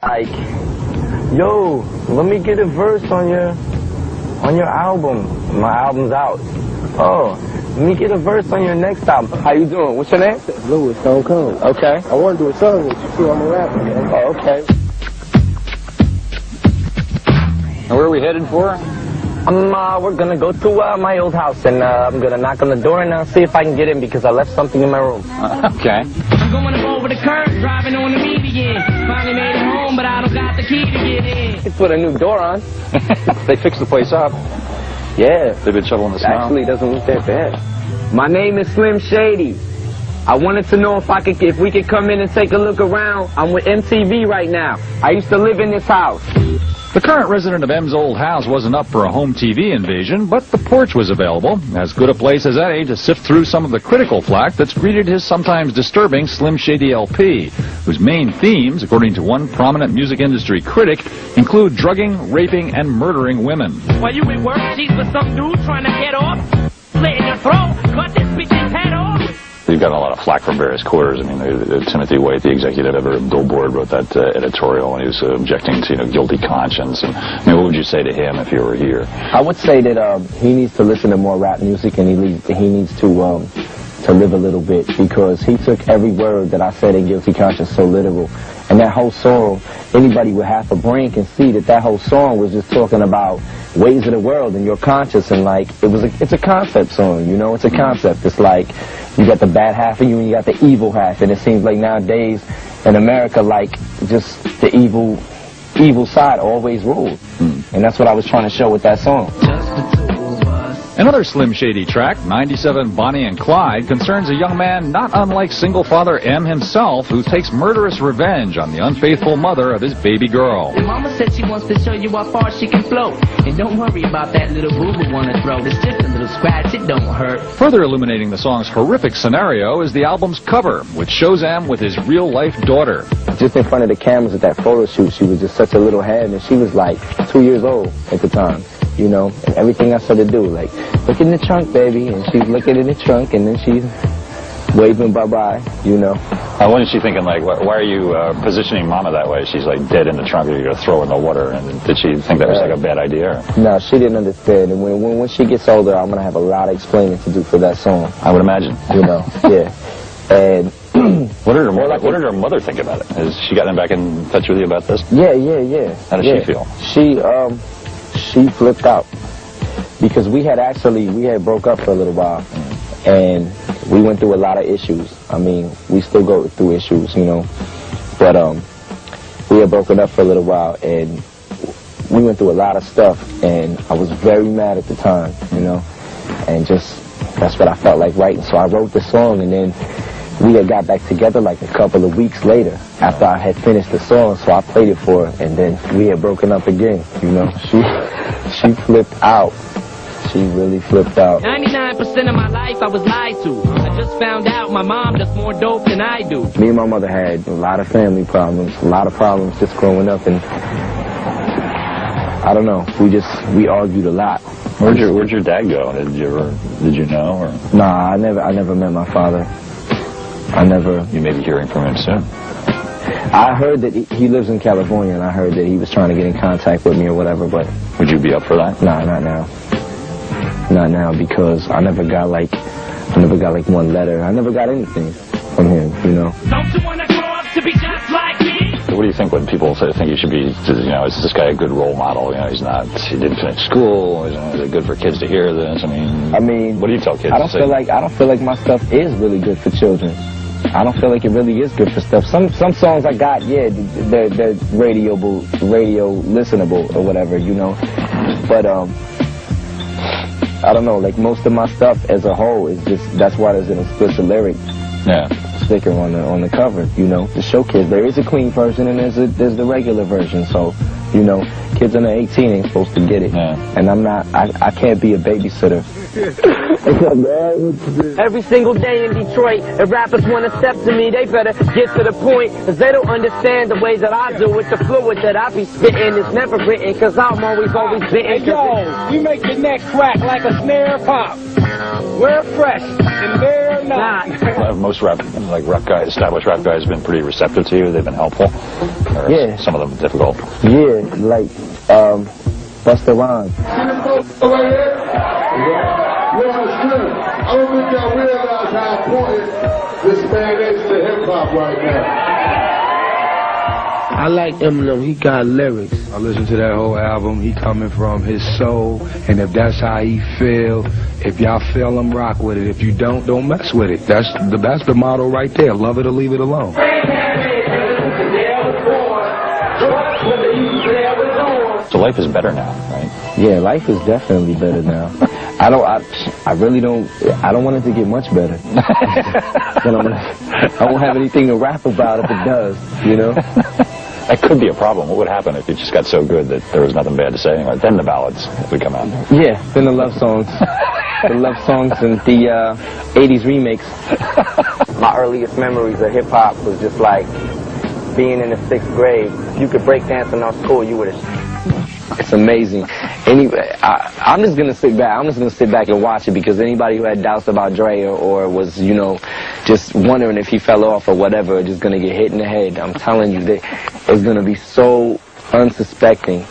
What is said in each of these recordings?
Like, yo, let me get a verse on your album. My album's out. Oh, let me get a verse on your next album. How you doing? What's your name? Louis Stone Cold. Okay. I want to do a song with you too. I'm a rapper, man. Oh, okay. And where are we headed for? We're gonna go to my old house, and I'm gonna knock on the door and see if I can get in because I left something in my room. Okay. I'm going over the curb, driving on the median. Finally made it home, but I don't got the key to get in. You can put a new door on. They fixed the place up. Yeah. They've been shoveling the snow. Actually, it doesn't look that bad. My name is Slim Shady. I wanted to know if we could come in and take a look around. I'm with MTV right now. I used to live in this house. The current resident of M's old house wasn't up for a home TV invasion, but the porch was available. As good a place as any to sift through some of the critical flack that's greeted his sometimes disturbing Slim Shady LP, whose main themes, according to one prominent music industry critic, include drugging, raping, and murdering women. While you at work, she's with some dude trying to get off. Slit in her throat, cut this bitch's head off. You've gotten a lot of flack from various quarters. I mean, Timothy White, the executive editor of Billboard, wrote that editorial, and he was objecting to, guilty conscience. And I mean, what would you say to him if you were here? I would say that he needs to listen to more rap music, and he needs to live a little bit, because he took every word that I said in Guilty Conscience so literal. And that whole song, anybody with half a brain can see that whole song was just talking about ways of the world and your conscience, and like it's a concept song, you know. It's a concept. It's like you got the bad half of you and you got the evil half, and it seems like nowadays in America, like just the evil side always rules, and that's what I was trying to show with that song. Another Slim Shady track, 97 Bonnie and Clyde, concerns a young man not unlike single father M himself, who takes murderous revenge on the unfaithful mother of his baby girl. Mama said she wants to show you how far she can float. And don't worry about that little boo-boo on her throat. It's just a little scratch, it don't hurt. Further illuminating the song's horrific scenario is the album's cover, which shows M with his real-life daughter. Just in front of the cameras at that photo shoot, she was just such a little head, and she was like 2 years old at the time. You know, and everything I said to do, like, look in the trunk, baby, and she's looking in the trunk, and then she's waving bye-bye, you know. What is she thinking, like, why are you positioning Mama that way? She's, like, dead in the trunk, you're going to throw her in the water, and did she think that was, like, a bad idea? No, she didn't understand, and when she gets older, I'm going to have a lot of explaining to do for that song. I would imagine. You know, yeah. And what did her mother think about it? Has she gotten back in touch with you about this? Yeah. How does she feel? She flipped out because we had broke up for a little while, and we went through a lot of issues. I mean, we still go through issues, you know, but we had broken up for a little while, and we went through a lot of stuff, and I was very mad at the time, you know, and just that's what I felt like writing. So I wrote the song, and then we had got back together like a couple of weeks later after I had finished the song, so I played it for her, and then we had broken up again, you know. She flipped out. She really flipped out. 99% of my life I was lied to. I just found out my mom does more dope than I do. Me and my mother had a lot of family problems, a lot of problems just growing up, and I don't know, we argued a lot. Where'd your dad go? Did you know? Or? Nah, I never met my father. You may be hearing from him soon. I heard that he lives in California, and I heard that he was trying to get in contact with me or whatever, but... Would you be up for that? Nah, not now. Not now, because I never got like one letter. I never got anything from him, you know. Don't you want to grow up to be just like me? What do you think when people think you should be, you know, is this guy a good role model? You know, he didn't finish school. Is it good for kids to hear this? I mean, what do you tell kids? I don't feel like my stuff is really good for children. I don't feel like it really is good for stuff. Some songs I got, yeah, they're radio listenable or whatever, you know. But I don't know, like most of my stuff as a whole is just, that's why there's an explicit lyric sticker on the cover, you know, to show kids there is a clean version and there's the regular version. So, you know, kids under 18 ain't supposed to get it. Yeah. And I can't be a babysitter. Every single day in Detroit, if rappers want to step to me, they better get to the point, cause they don't understand the way that I do with the fluid that I be spitting. It's never written, cause I'm always bitten. Hey, yo, we make the next track like a snare pop. We're fresh, and they're not. most rap guys, established rap guys, have been pretty receptive to you? They've been helpful? Or Yeah. Some of them difficult? Yeah, like Busta Rhymes. I don't think y'all realize how important this man is to hip-hop right now. I like Eminem. He got lyrics. I listened to that whole album. He coming from his soul, and if that's how he feel, if y'all feel him, rock with it. If you don't mess with it. That's the motto right there. Love it or leave it alone. So life is better now, right? Yeah, life is definitely better now. I don't want it to get much better. I won't have anything to rap about if it does, you know? That could be a problem. What would happen if it just got so good that there was nothing bad to say? Then the ballads would come out. Yeah, then the love songs. The love songs and the 80s remakes. My earliest memories of hip-hop was just like being in the 6th grade. If you could break dance in our school, you would have... It's amazing. Anyway, I'm just gonna sit back. I'm just gonna sit back and watch it, because anybody who had doubts about Dre or was, you know, just wondering if he fell off or whatever, just gonna get hit in the head. I'm telling you, that it's gonna be so unsuspecting.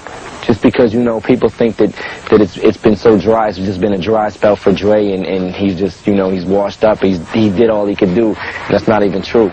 Just because, you know, people think that it's been so dry. It's just been a dry spell for Dre, and he's just, you know, he's washed up. He did all he could do. That's not even true.